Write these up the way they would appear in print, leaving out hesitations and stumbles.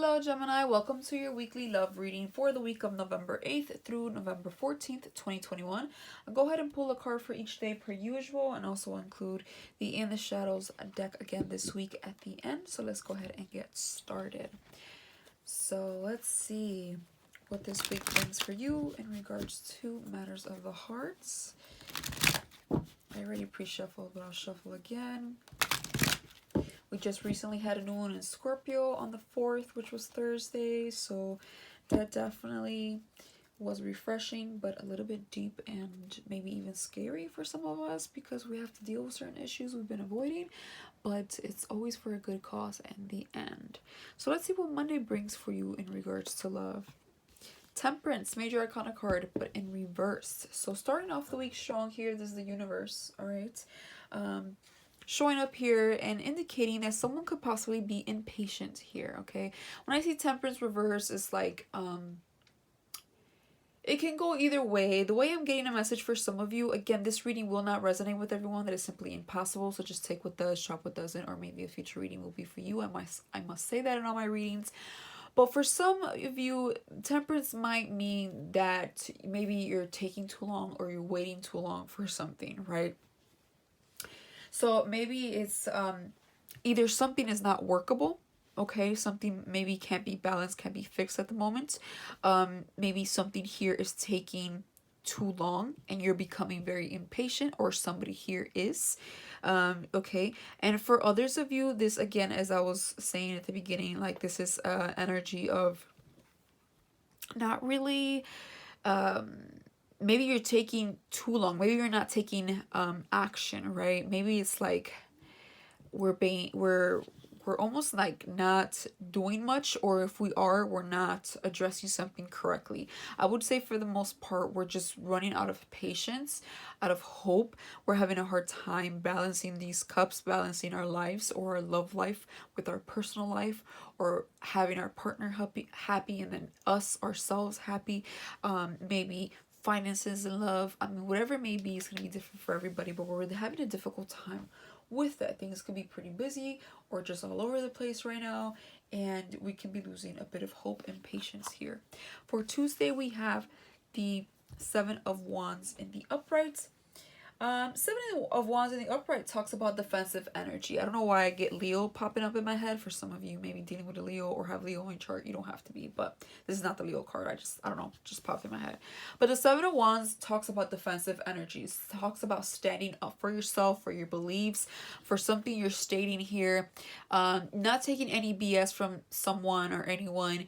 Hello Gemini, welcome to your weekly love reading for the week of November 8th through November 14th, 2021. I'll go ahead and pull a card for each day per usual and also include the In the Shadows deck again this week at the end. So let's go ahead and get started. So let's see what this week brings for you in regards to matters of the hearts. I already pre-shuffled, but I'll shuffle again. We just recently had a new one in Scorpio on the 4th, which was Thursday, so that definitely was refreshing, but a little bit deep and maybe even scary for some of us because we have to deal with certain issues we've been avoiding, but it's always for a good cause in the end. So let's see what Monday brings for you in regards to love. Temperance, major arcana card, but in reverse. So starting off the week strong here, this is the universe, all right? Showing up here and indicating that someone could possibly be impatient here, okay? When I see temperance reverse, it's like, it can go either way. The way I'm getting a message for some of you, again, this reading will not resonate with everyone. That is simply impossible. So just take what does, drop what doesn't, or maybe a future reading will be for you. I must say that in all my readings. But for some of you, temperance might mean that maybe you're taking too long or you're waiting too long for something, right? So maybe it's either something is not workable, okay? Something maybe can't be balanced, can't be fixed at the moment. Maybe something here is taking too long and you're becoming very impatient, or somebody here is. Okay, and for others of you, this again, as I was saying at the beginning, like this is energy of not really maybe you're taking too long, maybe you're not taking action, right? Maybe it's like we're almost like not doing much, or if we are, we're not addressing something correctly. I would say for the most part, we're just running out of patience, out of hope. We're having a hard time balancing these cups, balancing our lives or our love life with our personal life, or having our partner happy and then us ourselves happy. Maybe finances and love, I mean, whatever it may be, is going to be different for everybody, but we're having a difficult time with that. Things could be pretty busy or just all over the place right now, and we can be losing a bit of hope and patience here. For Tuesday, we have the Seven of Wands in the upright. Seven of Wands in the upright talks about defensive energy. I don't know why I get Leo popping up in my head. For some of you, maybe dealing with a Leo or have Leo in your chart. You don't have to be, but this is not the Leo card. I don't know, just popped in my head. But the Seven of Wands talks about defensive energies. Talks about standing up for yourself, for your beliefs, for something you're stating here. Not taking any BS from someone or anyone.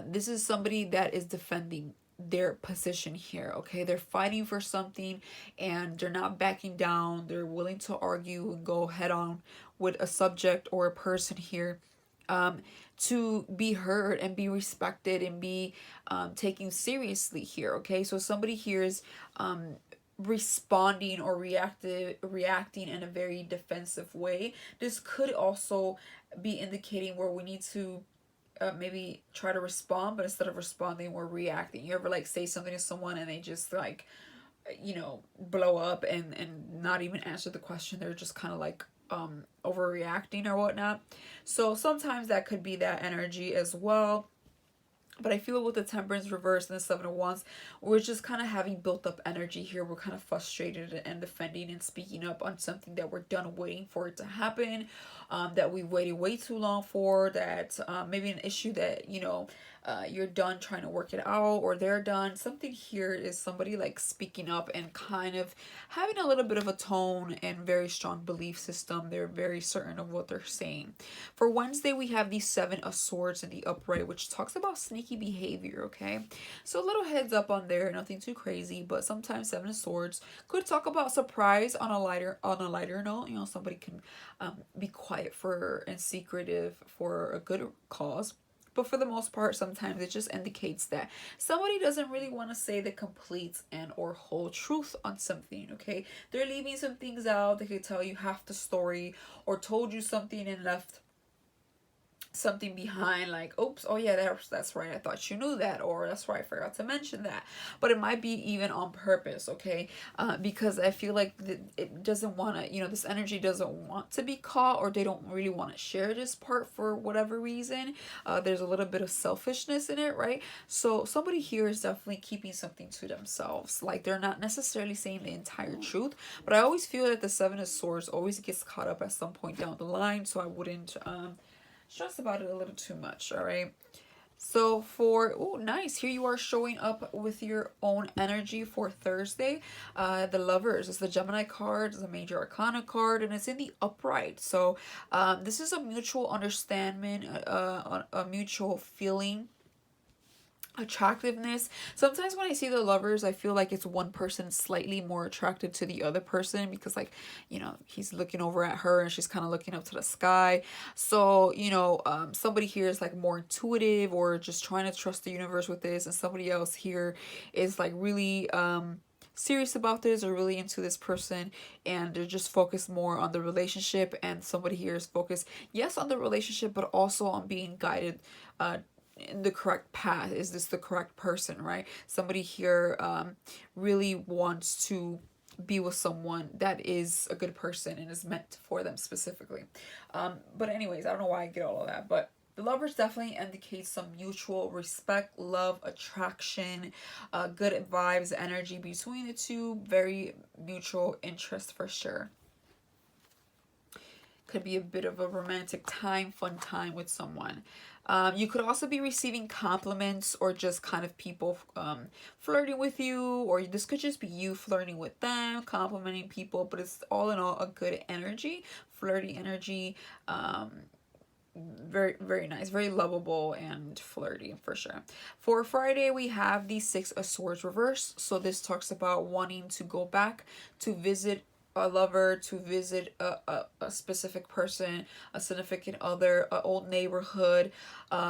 This is somebody that is defending their position here, okay? They're fighting for something and they're not backing down. They're willing to argue and go head on with a subject or a person here, to be heard and be respected and be taken seriously here, okay? So somebody here is responding or reacting in a very defensive way. This could also be indicating where we need to maybe try to respond, but instead of responding, we're reacting. You ever like say something to someone and they just like, you know, blow up and not even answer the question? They're just kind of like overreacting or whatnot. So sometimes that could be that energy as well. But I feel with the Temperance reverse and the Seven of Wands, we're just kind of having built up energy here. We're kind of frustrated and defending and speaking up on something that we're done waiting for it to happen, that we waited way too long for, that maybe an issue that, you know, you're done trying to work it out, or they're done. Something here is somebody like speaking up and kind of having a little bit of a tone and very strong belief system. They're very certain of what they're saying. For Wednesday, we have the Seven of Swords in the upright, which talks about sneaky behavior, okay? So a little heads up on there, nothing too crazy, but sometimes Seven of Swords could talk about surprise on a lighter note. You know, somebody can be quiet for and secretive for a good cause. But for the most part, sometimes it just indicates that somebody doesn't really want to say the complete and or whole truth on something, okay? They're leaving some things out. They could tell you half the story or told you something and left something behind, like, oops, oh yeah, that's right, I thought you knew that, or that's right, I forgot to mention that. But it might be even on purpose, okay? Because I feel like it doesn't want to, this energy doesn't want to be caught, or they don't really want to share this part for whatever reason. There's a little bit of selfishness in it, right? So somebody here is definitely keeping something to themselves, like they're not necessarily saying the entire truth. But I always feel that the Seven of Swords always gets caught up at some point down the line, so I wouldn't stress about it a little too much, all right? So for, oh, nice, here you are showing up with your own energy for Thursday. The Lovers is the Gemini card, it's a major arcana card, and it's in the upright. So this is a mutual understanding, a mutual feeling, attractiveness. Sometimes when I see the Lovers, I feel like it's one person slightly more attracted to the other person, because, like, he's looking over at her and she's kind of looking up to the sky. So somebody here is like more intuitive, or just trying to trust the universe with this, and somebody else here is like really serious about this, or really into this person, and they're just focused more on the relationship. And somebody here is focused, yes, on the relationship, but also on being guided in the correct path. Is this the correct person, right? Somebody here really wants to be with someone that is a good person and is meant for them specifically. But anyways, I don't know why I get all of that, but the Lovers definitely indicates some mutual respect, love, attraction, good vibes, energy between the two. Very mutual interest for sure. Could be a bit of a romantic time, fun time with someone. You could also be receiving compliments, or just kind of people flirting with you, or this could just be you flirting with them, complimenting people, but it's all in all a good energy, flirty energy. Very, very nice, very lovable and flirty for sure. For Friday, we have the Six of Swords reverse. So this talks about wanting to go back to visit a lover, to visit a specific person, a significant other, an old neighborhood,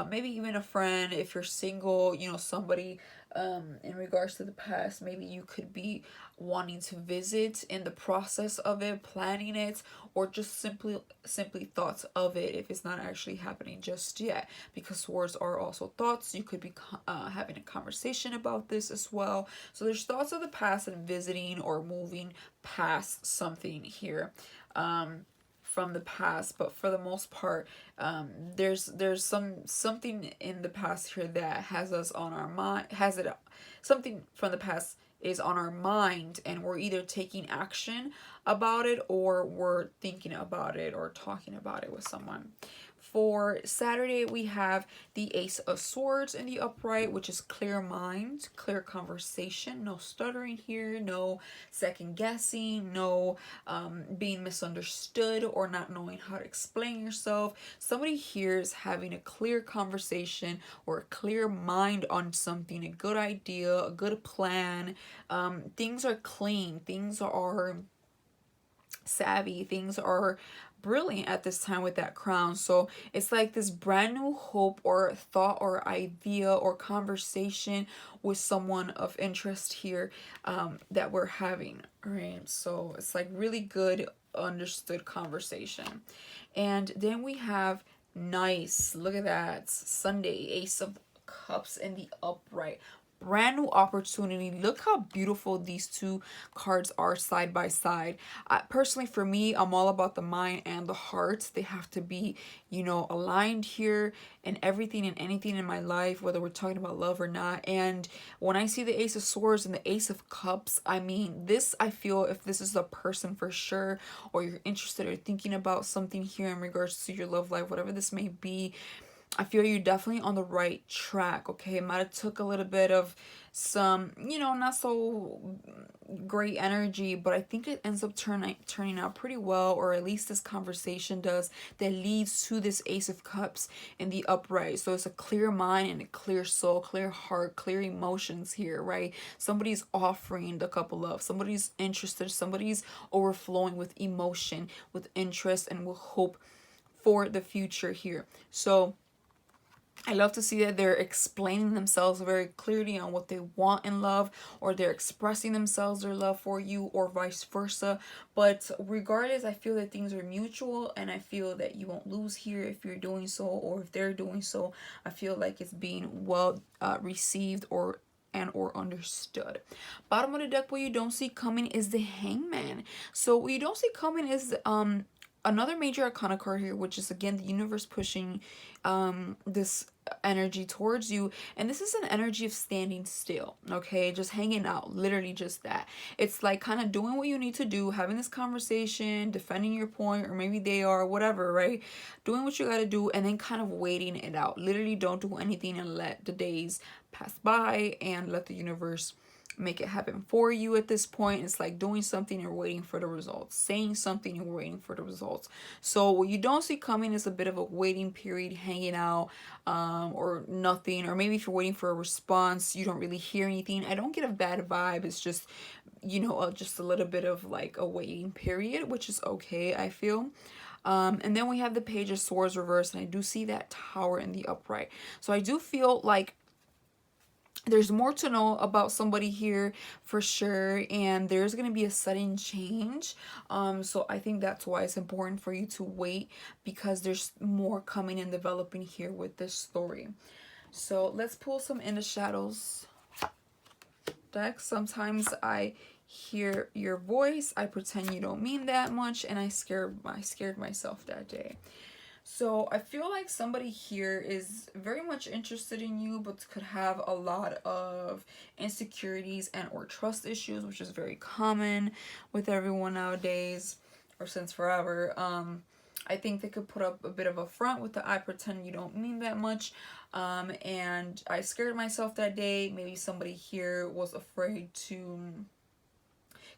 maybe even a friend. If you're single, somebody in regards to the past, maybe you could be wanting to visit, in the process of it, planning it, or just simply thoughts of it if it's not actually happening just yet, because swords are also thoughts. You could be having a conversation about this as well. So there's thoughts of the past and visiting or moving past something here from the past. But for the most part, there's something in the past here that has us on our mind, something from the past is on our mind, and we're either taking action about it, or we're thinking about it, or talking about it with someone. For Saturday, we have the Ace of Swords in the upright, which is clear mind, clear conversation, no stuttering here, no second guessing, no being misunderstood or not knowing how to explain yourself. Somebody here is having a clear conversation or a clear mind on something, a good idea, a good plan. Things are clean, things are savvy, things are brilliant at this time with that crown. So it's like this brand new hope, or thought, or idea, or conversation with someone of interest here that we're having, right? So it's like really good understood conversation. And then we have, nice, look at that, Sunday, Ace of Cups in the upright, brand new opportunity. Look how beautiful these two cards are side by side. Personally, for me, I'm all about the mind and the heart. They have to be, aligned here, and everything and anything in my life, whether we're talking about love or not. And when I see the Ace of Swords and the Ace of Cups, I mean, this, I feel, if this is the person for sure, or you're interested or thinking about something here in regards to your love life, whatever this may be, I feel you're definitely on the right track, okay? It might have took a little bit of some, not so great energy, but I think it ends up turning out pretty well, or at least this conversation does, that leads to this Ace of Cups in the upright. So it's a clear mind and a clear soul, clear heart, clear emotions here, right? Somebody's offering the cup of love. Somebody's interested. Somebody's overflowing with emotion, with interest, and with hope for the future here. So I love to see that they're explaining themselves very clearly on what they want in love, or they're expressing themselves their love for you, or vice versa. But regardless, I feel that things are mutual, and I feel that you won't lose here if you're doing so, or if they're doing so. I feel like it's being well received or and or understood. Bottom of the deck, what you don't see coming is the Hangman. So what you don't see coming is another major arcana card here, which is again the universe pushing this energy towards you, and this is an energy of standing still, okay, just hanging out, literally just that. It's like kind of doing what you need to do, having this conversation, defending your point, or maybe they are, whatever, right? Doing what you got to do, and then kind of waiting it out. Literally don't do anything and let the days pass by and let the universe make it happen for you. At this point, it's like doing something and waiting for the results, saying something and waiting for the results. So what you don't see coming is a bit of a waiting period, hanging out, or nothing. Or maybe if you're waiting for a response, you don't really hear anything. I don't get a bad vibe. It's just, just a little bit of like a waiting period, which is okay, I feel. And then we have the Page of Swords reversed, and I do see that Tower in the upright. So I do feel like there's more to know about somebody here for sure, and there's going to be a sudden change. So I think that's why it's important for you to wait, because there's more coming and developing here with this story. So let's pull some In the Shadows deck. Sometimes I hear your voice, I pretend you don't mean that much, and I scared myself that day. So I feel like somebody here is very much interested in you, but could have a lot of insecurities and or trust issues, which is very common with everyone nowadays, or since forever. I think they could put up a bit of a front with the I pretend you don't mean that much. And I scared myself that day. Maybe somebody here was afraid to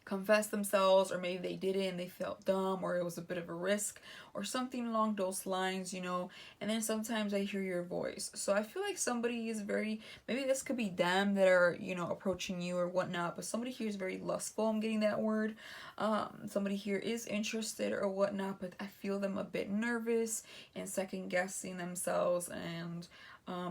confess themselves, or maybe they didn't and they felt dumb, or it was a bit of a risk, or something along those lines, and then sometimes I hear your voice. So I feel like somebody is very, maybe this could be them that are approaching you or whatnot, but somebody here is very lustful. I'm getting that word. Somebody here is interested or whatnot, but I feel them a bit nervous and second guessing themselves, and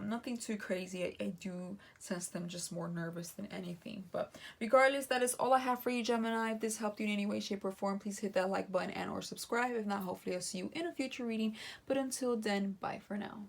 nothing too crazy. I do sense them just more nervous than anything. But regardless, that is all I have for you, Gemini. If this helped you in any way, shape, or form, please hit that like button and or subscribe. If not, hopefully I'll see you in a future reading. But until then, bye for now.